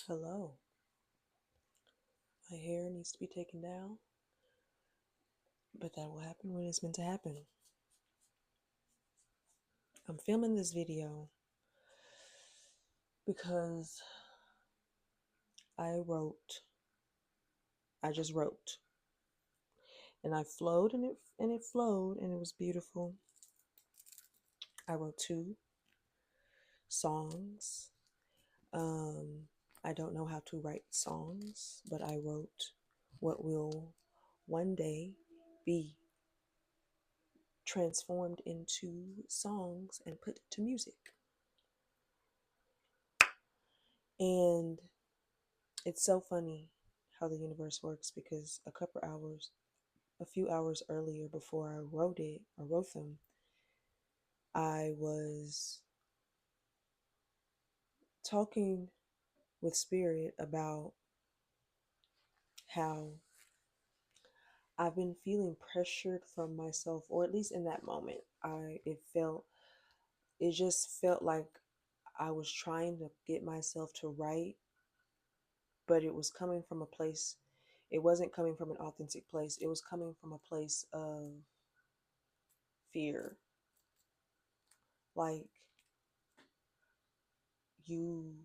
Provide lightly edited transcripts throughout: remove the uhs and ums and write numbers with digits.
Hello. My hair needs to be taken down, but that will happen when it's meant to happen. I'm filming this video because I wrote, I just wrote, and I flowed and it flowed and it was beautiful. I wrote two songs. Um, I don't know how to write songs, but I wrote what will one day be transformed into songs and put to music. And it's so funny how the universe works because a few hours earlier before I wrote them, I was talking with Spirit about how I've been feeling pressured from myself, or at least in that moment, it just felt like I was trying to get myself to write, but it was coming from a place, it wasn't coming from an authentic place. It was coming from a place of fear. Like, you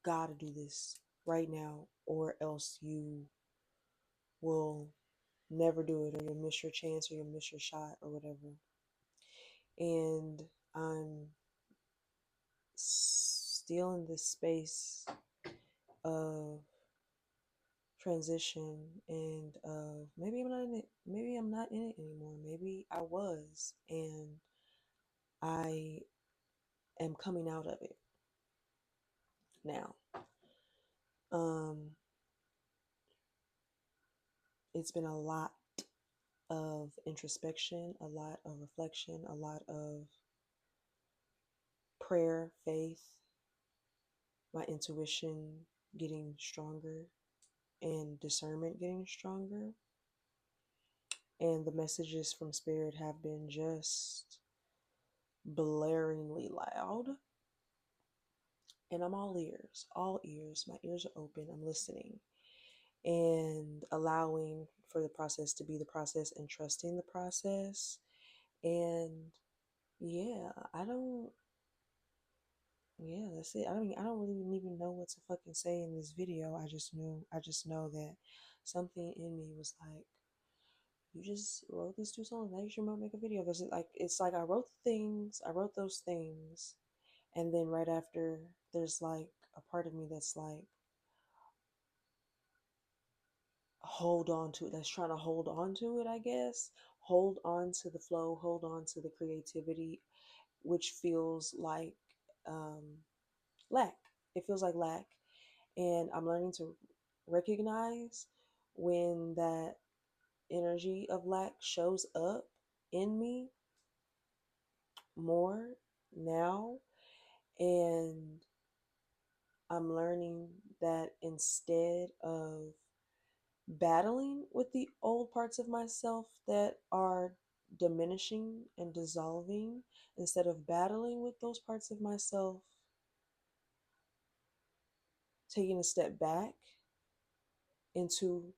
gotta do this right now, or else you will never do it, or you'll miss your chance, or you'll miss your shot, or whatever. And I'm still in this space of transition and of maybe I'm not in it, maybe I'm not in it anymore. Maybe I was, and I am coming out of it now. Um, it's been a lot of introspection, a lot of reflection, a lot of prayer, faith, my intuition getting stronger, and discernment getting stronger. And the messages from Spirit have been just blaringly loud. And I'm all ears, all ears. My ears are open. I'm listening and allowing for the process to be the process and trusting the process. And yeah, that's it. I don't really even know what to fucking say in this video. I just know that something in me was like, you just wrote these two songs. Now you should make a video. Because it's like I wrote those things, and then right after, there's like a part of me that's like, hold on to it. That's trying to hold on to it, I guess. Hold on to the flow. Hold on to the creativity, which feels like um, lack. It feels like lack, and I'm learning to recognize when that energy of lack shows up in me more now. And I'm learning that instead of battling with the old parts of myself that are diminishing and dissolving, instead of battling with those parts of myself, taking a step back into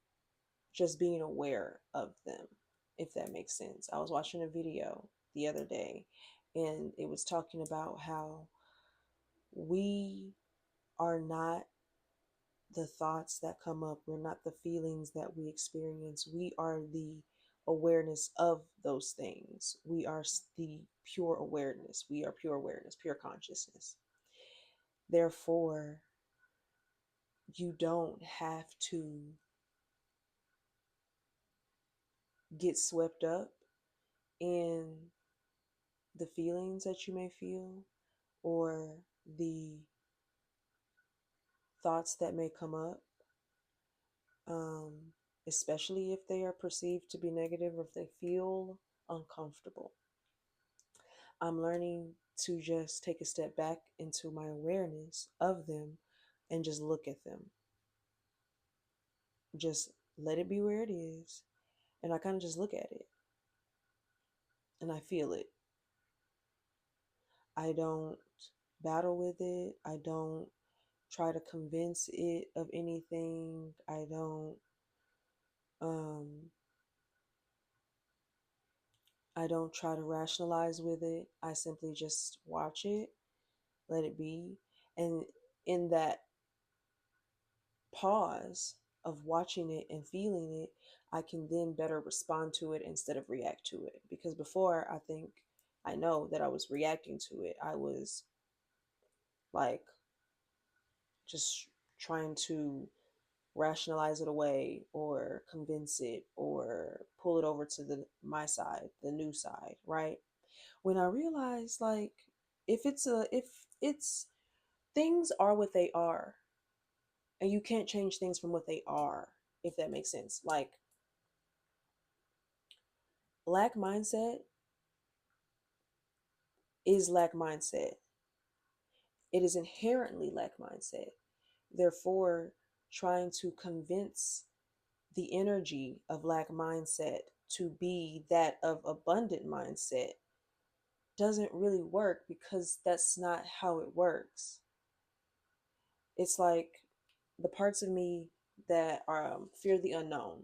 just being aware of them, if that makes sense. I was watching a video the other day, and it was talking about how we are not the thoughts that come up. We're not the feelings that we experience. We are the awareness of those things. We are the pure awareness. We are pure awareness, pure consciousness. Therefore, you don't have to get swept up in the feelings that you may feel, or the thoughts that may come up, um, especially if they are perceived to be negative or if they feel uncomfortable. I'm learning to just take a step back into my awareness of them and just look at them. Just let it be where it is. And I kind of just look at it and I feel it. I don't battle with it. I don't try to convince it of anything. Um I don't try to rationalize with it. I simply just watch it, let it be. And in that pause of watching it and feeling it, I can then better respond to it instead of react to it. Because before, I know that I was reacting to it. I was like just trying to rationalize it away or convince it or pull it over to the my side, the new side, right? When I realized like if it's things are what they are and you can't change things from what they are, if that makes sense. Like lack mindset is lack mindset. It is inherently lack mindset. Therefore, trying to convince the energy of lack mindset to be that of abundant mindset doesn't really work because that's not how it works. It's like the parts of me that are fear the unknown.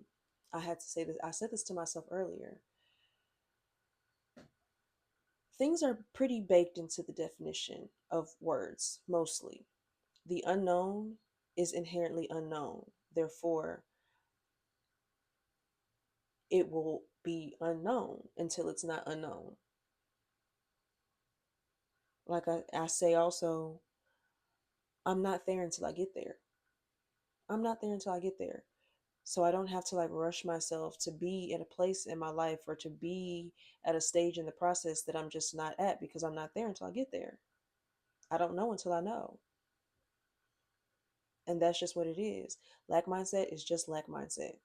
I had to say this. I said this to myself earlier. Things are pretty baked into the definition of words, mostly. The unknown is inherently unknown. Therefore, it will be unknown until it's not unknown. Like I say also, I'm not there until I get there. I'm not there until I get there. So I don't have to like rush myself to be in a place in my life or to be at a stage in the process that I'm just not at because I'm not there until I get there. I don't know until I know. And that's just what it is. Lack mindset is just lack mindset.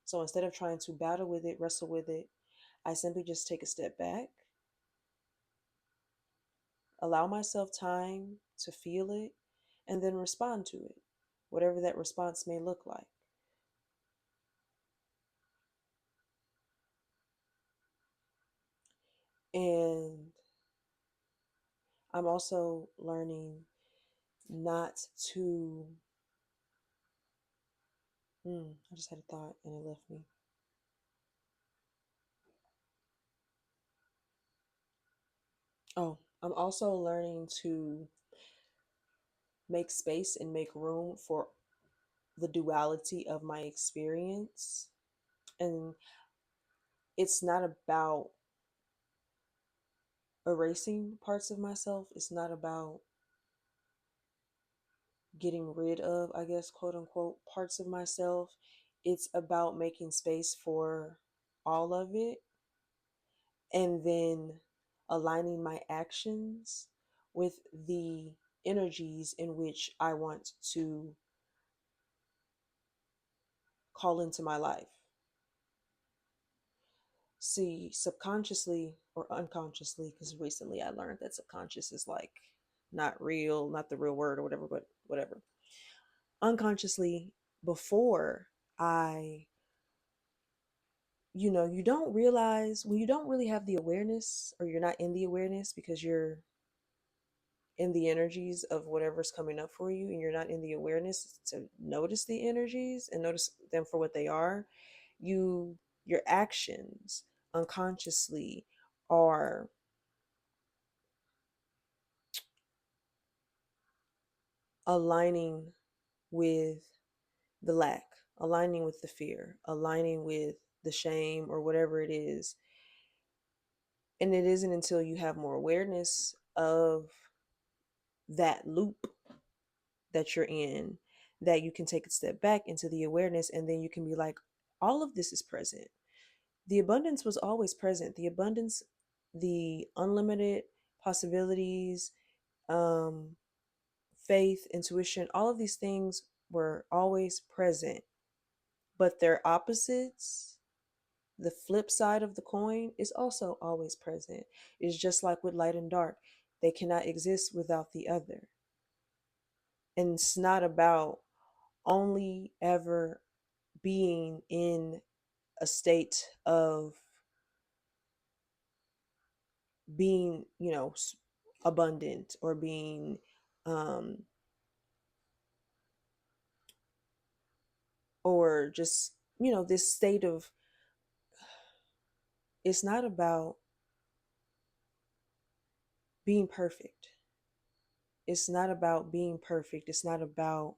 So instead of trying to battle with it, wrestle with it, I simply just take a step back, allow myself time to feel it, and then respond to it, whatever that response may look like. And I'm also learning not to. I just had a thought and it left me. Oh, I'm also learning to make space and make room for the duality of my experience. And it's not about erasing parts of myself, it's not about getting rid of, I guess, quote unquote, parts of myself. It's about making space for all of it and then aligning my actions with the energies in which I want to call into my life. See, subconsciously or unconsciously, because recently I learned that subconscious is like not real, not the real word or whatever, but whatever. Unconsciously, before I, you don't realize when you don't really have the awareness or you're not in the awareness because you're in the energies of whatever's coming up for you and you're not in the awareness to notice the energies and notice them for what they are, your actions unconsciously are aligning with the lack, aligning with the fear, aligning with the shame or whatever it is. And it isn't until you have more awareness of that loop that you're in that you can take a step back into the awareness and then you can be like, all of this is present. The abundance was always present. The abundance, the unlimited possibilities, um, faith, intuition, all of these things were always present. But their opposites, the flip side of the coin, is also always present. It's just like with light and dark, they cannot exist without the other. And it's not about only ever being in a state of being, abundant or being or just, this state of, it's not about being perfect. It's not about being perfect. It's not about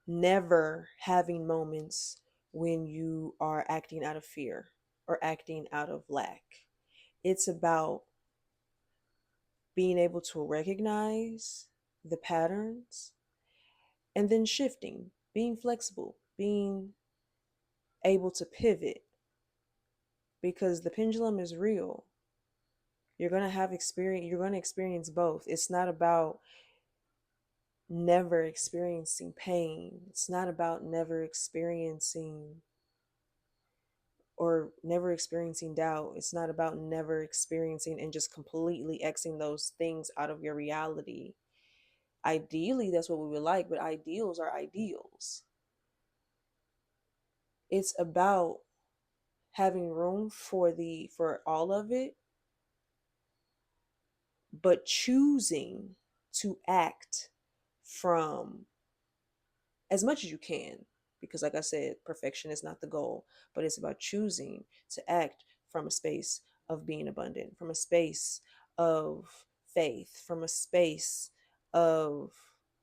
never having moments when you are acting out of fear or acting out of lack. It's about being able to recognize the patterns and then shifting, being flexible, being able to pivot, because the pendulum is real. You're going to experience both. It's not about never experiencing pain. It's not about never experiencing or never experiencing doubt. It's not about never experiencing and just completely Xing those things out of your reality. Ideally, that's what we would like, but ideals are ideals. It's about having room for all of it, but choosing to act from as much as you can, because like I said, perfection is not the goal, but it's about choosing to act from a space of being abundant, from a space of faith, from a space of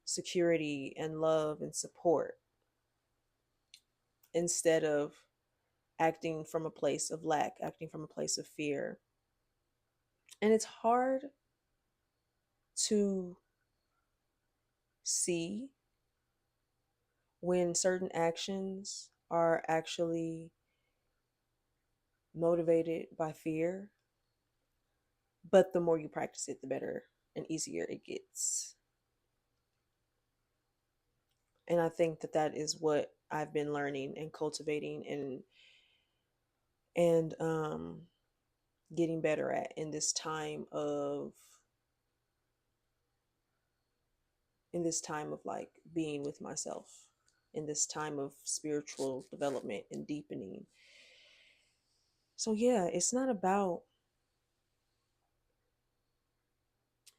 security and love and support, instead of acting from a place of lack, acting from a place of fear. And it's hard to see when certain actions are actually motivated by fear, but the more you practice it, the better and easier it gets. And I think that that is what I've been learning and cultivating and getting better at in this time of like being with myself, in this time of spiritual development and deepening. So yeah, it's not about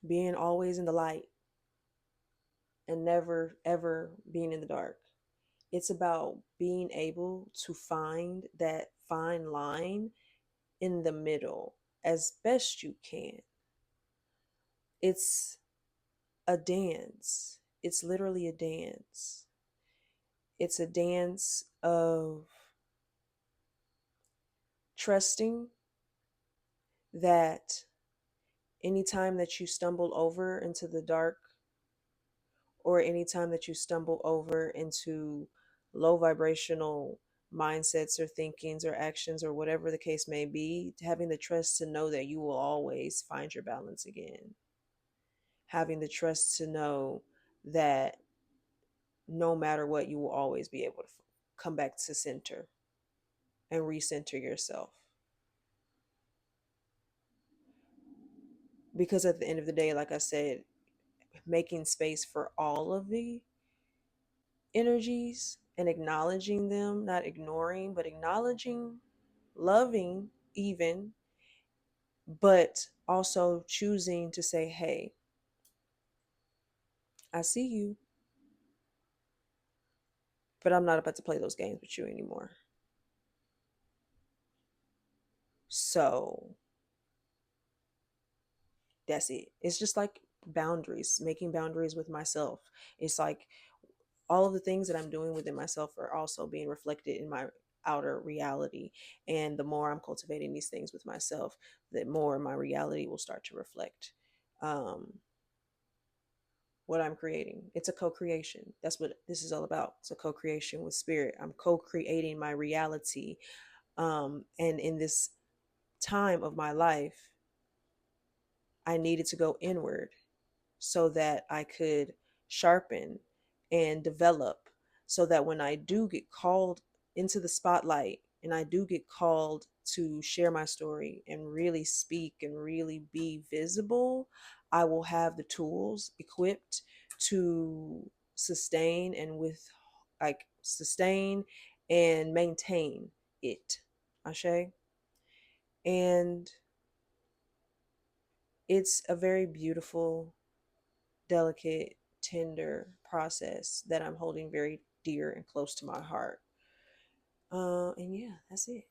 being always in the light and never ever being in the dark. It's about being able to find that fine line in the middle as best you can. It's a dance. It's literally a dance. It's a dance of trusting that anytime that you stumble over into the dark, or anytime that you stumble over into low vibrational mindsets or thinkings or actions or whatever the case may be, having the trust to know that you will always find your balance again. Having the trust to know that no matter what, you will always be able to come back to center and recenter yourself. Because at the end of the day, like I said, making space for all of the energies and acknowledging them, not ignoring, but acknowledging, loving even, but also choosing to say, hey, I see you, but I'm not about to play those games with you anymore. So that's it. It's just like boundaries, making boundaries with myself. It's like all of the things that I'm doing within myself are also being reflected in my outer reality. And the more I'm cultivating these things with myself, the more my reality will start to reflect um, what I'm creating. It's a co creation. That's what this is all about. It's a co creation with spirit. I'm co creating my reality. And in this time of my life, I needed to go inward so that I could sharpen and develop, so that when I do get called into the spotlight and I do get called to share my story and really speak and really be visible, I will have the tools equipped to sustain and sustain and maintain it. Ashe. And it's a very beautiful, delicate tender process that I'm holding very dear and close to my heart. And yeah, that's it.